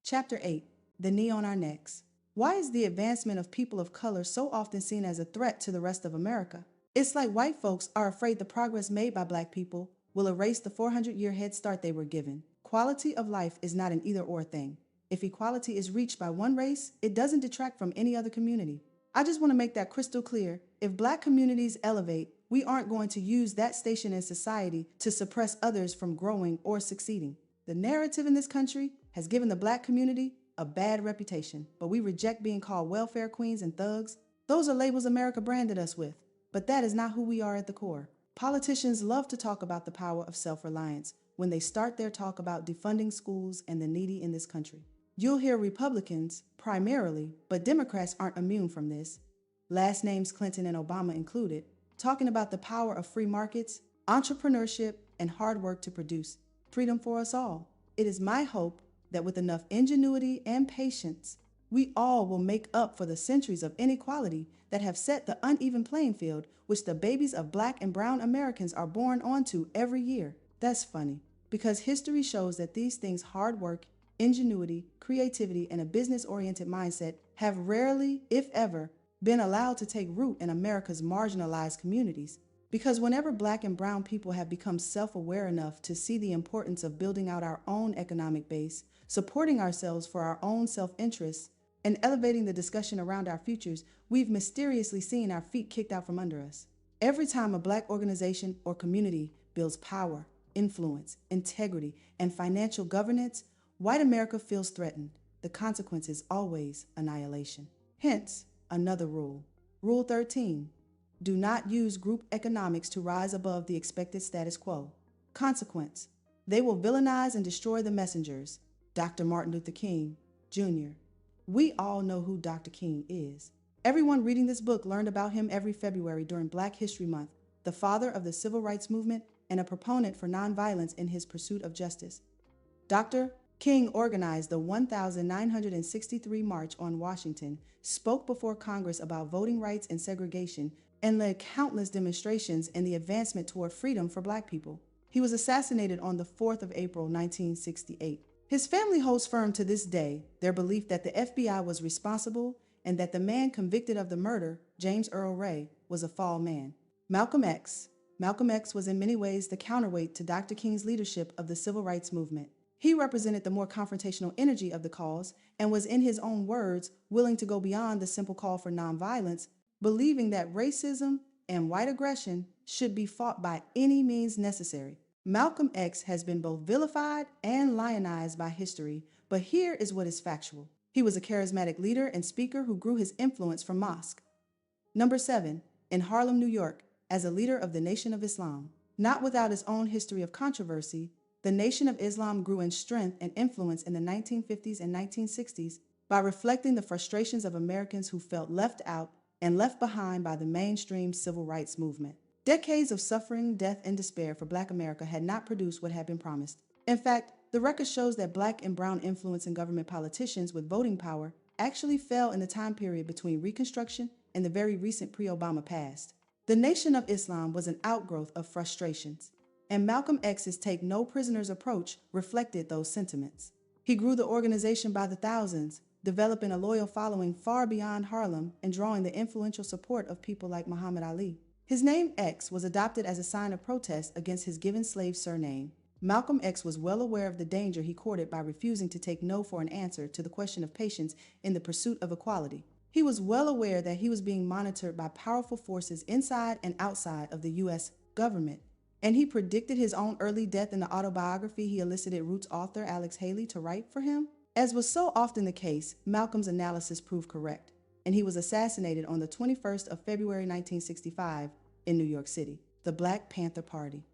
Chapter 8. The Knee on Our Necks. Why is the advancement of people of color so often seen as a threat to the rest of America? It's like white folks are afraid the progress made by black people will erase the 400-year head start they were given. Quality of life is not an either-or thing. If equality is reached by one race, it doesn't detract from any other community. I just want to make that crystal clear. If black communities elevate, we aren't going to use that station in society to suppress others from growing or succeeding. The narrative in this country has given the black community a bad reputation, but we reject being called welfare queens and thugs. Those are labels America branded us with, but that is not who we are at the core. Politicians love to talk about the power of self-reliance when they start their talk about defunding schools and the needy in this country. You'll hear Republicans, primarily, but Democrats aren't immune from this, last names Clinton and Obama included, talking about the power of free markets, entrepreneurship, and hard work to produce freedom for us all. It is my hope that with enough ingenuity and patience, we all will make up for the centuries of inequality that have set the uneven playing field which the babies of black and brown Americans are born onto every year. That's funny, because history shows that these things, hard work, ingenuity, creativity, and a business-oriented mindset, have rarely, if ever, been allowed to take root in America's marginalized communities. Because whenever black and brown people have become self-aware enough to see the importance of building out our own economic base, supporting ourselves for our own self-interests, and elevating the discussion around our futures, we've mysteriously seen our feet kicked out from under us. Every time a black organization or community builds power, influence, integrity, and financial governance, white America feels threatened. The consequence is always annihilation. Hence, another rule. Rule 13. Do not use group economics to rise above the expected status quo. Consequence. They will villainize and destroy the messengers. Dr. Martin Luther King, Jr. We all know who Dr. King is. Everyone reading this book learned about him every February during Black History Month, the father of the civil rights movement and a proponent for nonviolence in his pursuit of justice. Dr. King organized the 1963 March on Washington, spoke before Congress about voting rights and segregation, and led countless demonstrations in the advancement toward freedom for black people. He was assassinated on the 4th of April, 1968. His family holds firm to this day their belief that the FBI was responsible and that the man convicted of the murder, James Earl Ray, was a fall man. Malcolm X. Malcolm X was in many ways the counterweight to Dr. King's leadership of the civil rights movement. He represented the more confrontational energy of the cause and was, in his own words, willing to go beyond the simple call for nonviolence, believing that racism and white aggression should be fought by any means necessary. Malcolm X has been both vilified and lionized by history, but here is what is factual. He was a charismatic leader and speaker who grew his influence from mosque. Number 7. In Harlem, New York, as a leader of the Nation of Islam. Not without its own history of controversy, the Nation of Islam grew in strength and influence in the 1950s and 1960s by reflecting the frustrations of Americans who felt left out and left behind by the mainstream civil rights movement. Decades of suffering, death, and despair for Black America had not produced what had been promised. In fact, the record shows that Black and brown influence in government politicians with voting power actually fell in the time period between Reconstruction and the very recent pre-Obama past. The Nation of Islam was an outgrowth of frustrations, and Malcolm X's Take No Prisoners approach reflected those sentiments. He grew the organization by the thousands, developing a loyal following far beyond Harlem and drawing the influential support of people like Muhammad Ali. His name X was adopted as a sign of protest against his given slave surname. Malcolm X was well aware of the danger he courted by refusing to take no for an answer to the question of patience in the pursuit of equality. He was well aware that he was being monitored by powerful forces inside and outside of the U.S. government, and he predicted his own early death in the autobiography he elicited Roots author Alex Haley to write for him. As was so often the case, Malcolm's analysis proved correct, and he was assassinated on the 21st of February 1965 in New York City. The Black Panther Party.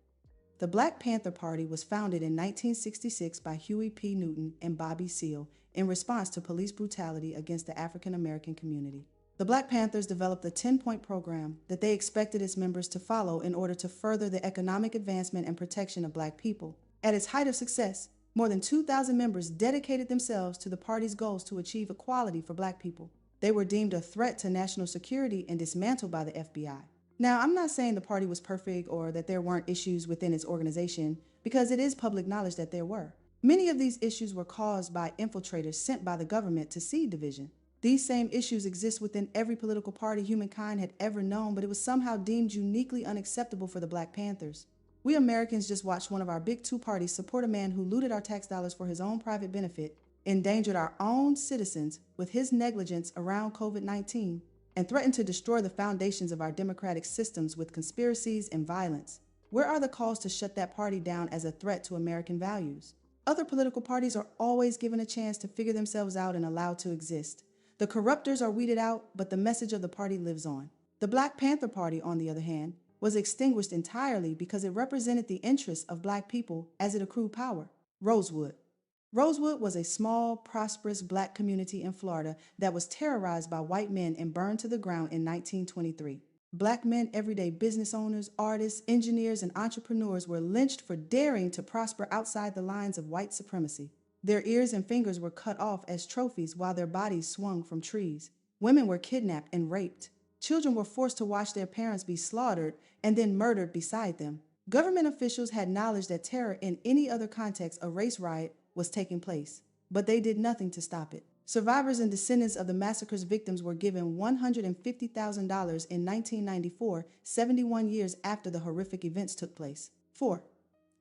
The Black Panther Party was founded in 1966 by Huey P. Newton and Bobby Seale in response to police brutality against the African American community. The Black Panthers developed a 10-point program that they expected its members to follow in order to further the economic advancement and protection of Black people. At its height of success, more than 2,000 members dedicated themselves to the party's goals to achieve equality for Black people. They were deemed a threat to national security and dismantled by the FBI. Now, I'm not saying the party was perfect or that there weren't issues within its organization, because it is public knowledge that there were. Many of these issues were caused by infiltrators sent by the government to seed division. These same issues exist within every political party humankind had ever known, but it was somehow deemed uniquely unacceptable for the Black Panthers. We Americans just watched one of our big two parties support a man who looted our tax dollars for his own private benefit, endangered our own citizens with his negligence around COVID-19, and threatened to destroy the foundations of our democratic systems with conspiracies and violence. Where are the calls to shut that party down as a threat to American values? Other political parties are always given a chance to figure themselves out and allowed to exist. The corruptors are weeded out, but the message of the party lives on. The Black Panther Party, on the other hand, was extinguished entirely because it represented the interests of Black people as it accrued power. Rosewood. Rosewood was a small, prosperous Black community in Florida that was terrorized by white men and burned to the ground in 1923. Black men, everyday business owners, artists, engineers, and entrepreneurs were lynched for daring to prosper outside the lines of white supremacy. Their ears and fingers were cut off as trophies while their bodies swung from trees. Women were kidnapped and raped. Children were forced to watch their parents be slaughtered and then murdered beside them. Government officials had knowledge that terror in any other context, a race riot, was taking place, but they did nothing to stop it. Survivors and descendants of the massacre's victims were given $150,000 in 1994, 71 years after the horrific events took place. 4.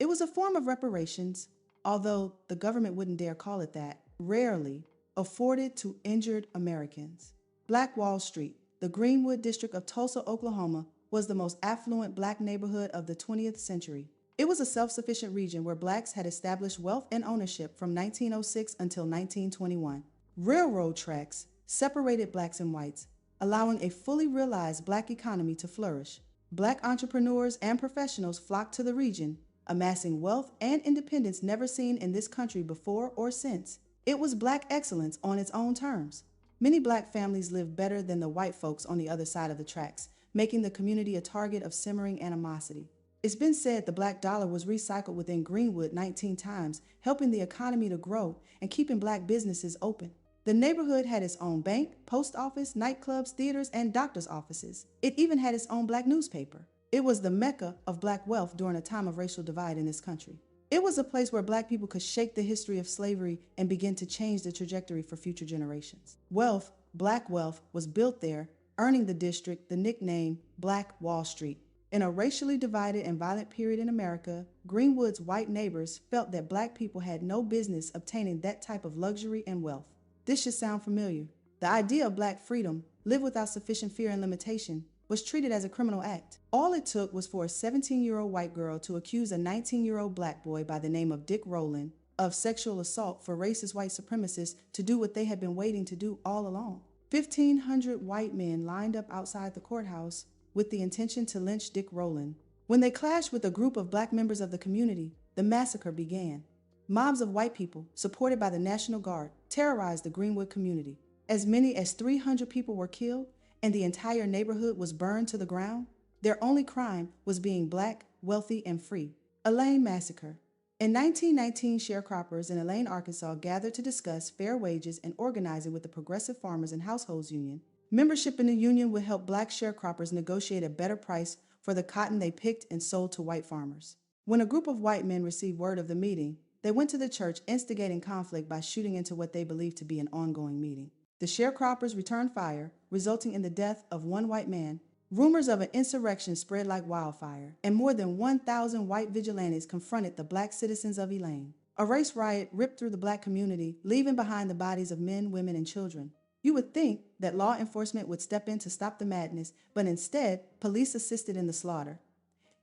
It was a form of reparations, although the government wouldn't dare call it that, rarely afforded to injured Americans. Black Wall Street, the Greenwood district of Tulsa, Oklahoma, was the most affluent Black neighborhood of the 20th century. It was a self-sufficient region where Blacks had established wealth and ownership from 1906 until 1921. Railroad tracks separated Blacks and whites, allowing a fully realized Black economy to flourish. Black entrepreneurs and professionals flocked to the region, amassing wealth and independence never seen in this country before or since. It was Black excellence on its own terms. Many Black families lived better than the white folks on the other side of the tracks, making the community a target of simmering animosity. It's been said the Black dollar was recycled within Greenwood 19 times, helping the economy to grow and keeping Black businesses open. The neighborhood had its own bank, post office, nightclubs, theaters, and doctor's offices. It even had its own Black newspaper. It was the mecca of Black wealth during a time of racial divide in this country. It was a place where Black people could shake the history of slavery and begin to change the trajectory for future generations. Wealth, Black wealth, was built there, earning the district the nickname Black Wall Street. In a racially divided and violent period in America, Greenwood's white neighbors felt that Black people had no business obtaining that type of luxury and wealth. This should sound familiar. The idea of Black freedom, live without sufficient fear and limitation, was treated as a criminal act. All it took was for a 17-year-old white girl to accuse a 19-year-old Black boy by the name of Dick Rowland of sexual assault for racist white supremacists to do what they had been waiting to do all along. 1,500 white men lined up outside the courthouse with the intention to lynch Dick Rowland. When they clashed with a group of Black members of the community, the massacre began. Mobs of white people, supported by the National Guard, terrorized the Greenwood community. As many as 300 people were killed, and the entire neighborhood was burned to the ground. Their only crime was being Black, wealthy, and free. Elaine Massacre. In 1919, sharecroppers in Elaine, Arkansas gathered to discuss fair wages and organizing with the Progressive Farmers and Households Union. Membership in the union would help Black sharecroppers negotiate a better price for the cotton they picked and sold to white farmers. When a group of white men received word of the meeting, they went to the church, instigating conflict by shooting into what they believed to be an ongoing meeting. The sharecroppers returned fire, resulting in the death of one white man. Rumors of an insurrection spread like wildfire, and more than 1,000 white vigilantes confronted the Black citizens of Elaine. A race riot ripped through the Black community, leaving behind the bodies of men, women, and children. You would think that law enforcement would step in to stop the madness, but instead, police assisted in the slaughter.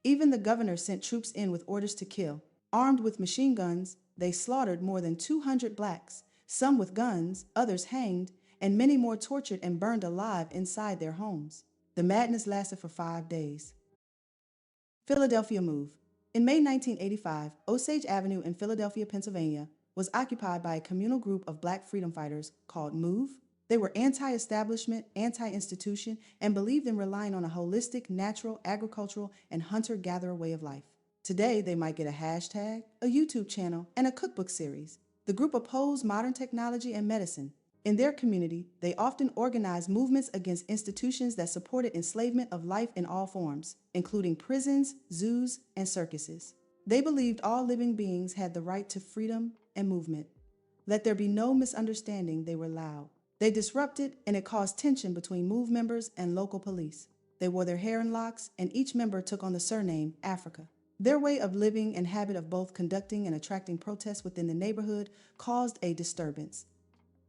Even the governor sent troops in with orders to kill. Armed with machine guns, they slaughtered more than 200 Blacks, some with guns, others hanged, and many more tortured and burned alive inside their homes. The madness lasted for 5 days. Philadelphia Move. In May 1985, Osage Avenue in Philadelphia, Pennsylvania, was occupied by a communal group of Black freedom fighters called Move. They were anti-establishment, anti-institution, and believed in relying on a holistic, natural, agricultural, and hunter-gatherer way of life. Today, they might get a hashtag, a YouTube channel, and a cookbook series. The group opposed modern technology and medicine. In their community, they often organized movements against institutions that supported enslavement of life in all forms, including prisons, zoos, and circuses. They believed all living beings had the right to freedom and movement. Let there be no misunderstanding, they were loud. They disrupted, and it caused tension between MOVE members and local police. They wore their hair in locks, and each member took on the surname Africa. Their way of living and habit of both conducting and attracting protests within the neighborhood caused a disturbance.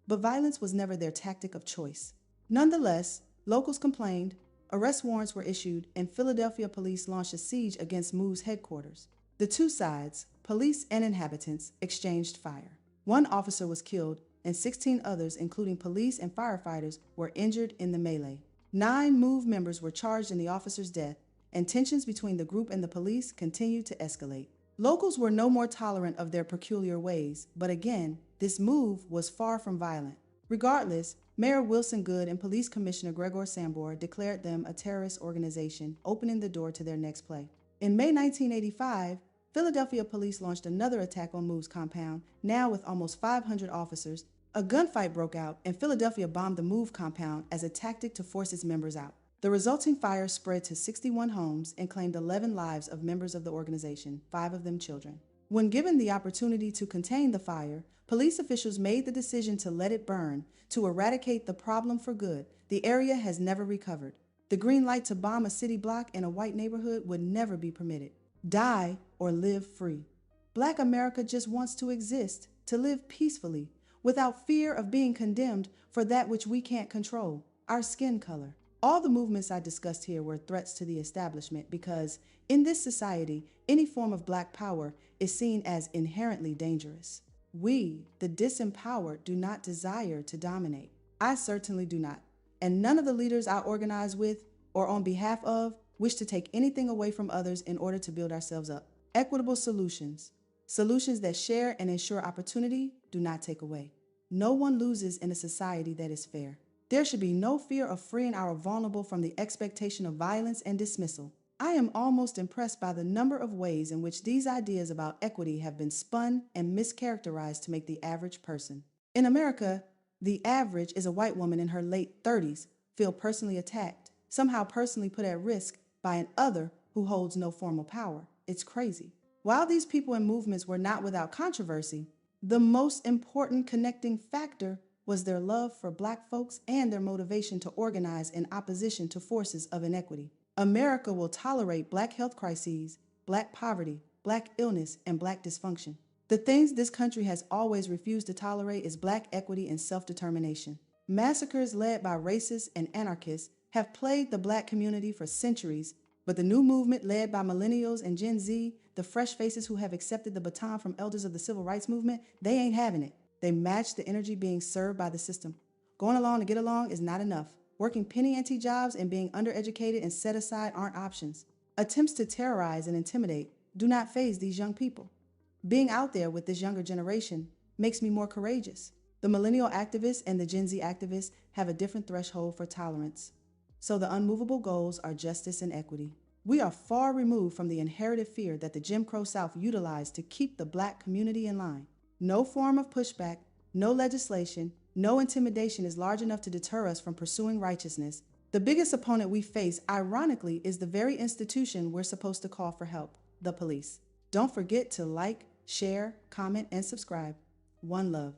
But violence was never their tactic of choice. Nonetheless, locals complained, arrest warrants were issued, and Philadelphia police launched a siege against MOVE's headquarters. The two sides, police and inhabitants, exchanged fire. One officer was killed, and 16 others, including police and firefighters, were injured in the melee. 9 MOVE members were charged in the officer's death, and tensions between the group and the police continued to escalate. Locals were no more tolerant of their peculiar ways, but again, this move was far from violent. Regardless, Mayor Wilson Goode and Police Commissioner Gregor Sambor declared them a terrorist organization, opening the door to their next play. In May 1985, Philadelphia police launched another attack on MOVE's compound, now with almost 500 officers. A gunfight broke out, and Philadelphia bombed the MOVE compound as a tactic to force its members out. The resulting fire spread to 61 homes and claimed 11 lives of members of the organization, 5 of them children. When given the opportunity to contain the fire, police officials made the decision to let it burn, to eradicate the problem for good. The area has never recovered. The green light to bomb a city block in a white neighborhood would never be permitted. Die or live free. Black America just wants to exist, to live peacefully, without fear of being condemned for that which we can't control, our skin color. All the movements I discussed here were threats to the establishment because, in this society, any form of black power is seen as inherently dangerous. We, the disempowered, do not desire to dominate. I certainly do not. And none of the leaders I organize with or on behalf of wish to take anything away from others in order to build ourselves up. Equitable solutions. Solutions that share and ensure opportunity, do not take away. No one loses in a society that is fair. There should be no fear of freeing our vulnerable from the expectation of violence and dismissal. I am almost impressed by the number of ways in which these ideas about equity have been spun and mischaracterized to make the average person. In America, the average is a white woman in her late 30s, feel personally attacked, somehow personally put at risk by an other who holds no formal power. It's crazy. While these people and movements were not without controversy, the most important connecting factor was their love for black folks and their motivation to organize in opposition to forces of inequity. America will tolerate black health crises, black poverty, black illness, and black dysfunction. The things this country has always refused to tolerate is black equity and self-determination. Massacres led by racists and anarchists have plagued the black community for centuries, but the new movement led by millennials and Gen Z, the fresh faces who have accepted the baton from elders of the civil rights movement, they ain't having it. They match the energy being served by the system. Going along to get along is not enough. Working penny ante jobs and being undereducated and set aside aren't options. Attempts to terrorize and intimidate do not faze these young people. Being out there with this younger generation makes me more courageous. The millennial activists and the Gen Z activists have a different threshold for tolerance. So the unmovable goals are justice and equity. We are far removed from the inherited fear that the Jim Crow South utilized to keep the black community in line. No form of pushback, no legislation, no intimidation is large enough to deter us from pursuing righteousness. The biggest opponent we face, ironically, is the very institution we're supposed to call for help, the police. Don't forget to like, share, comment, and subscribe. One love.